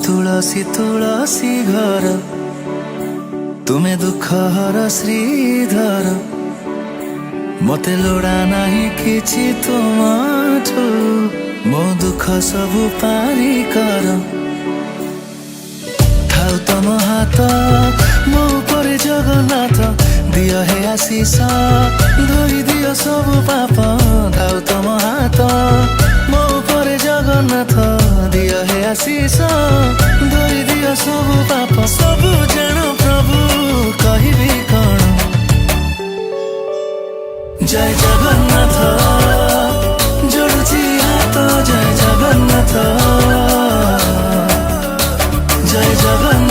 तुलसी तुलसी घर तुमे दुख हर श्रीधर मते लोड़ा नहीं किछि तुमाठु मो दुख सबु पारी कर थाउ तम हाथ मो पर जगन्नाथ दिय हे आशीष धोई दिय सबु पाप थाउ तम हाथ मो पर जगन्नाथ दिय हे आशीष धोई दिय सबु पाप सबु जान प्रभु कहिबी कण जय जगन्नाथ जोड़ुची हाथ जय जगन्नाथ जय जगन्नाथ।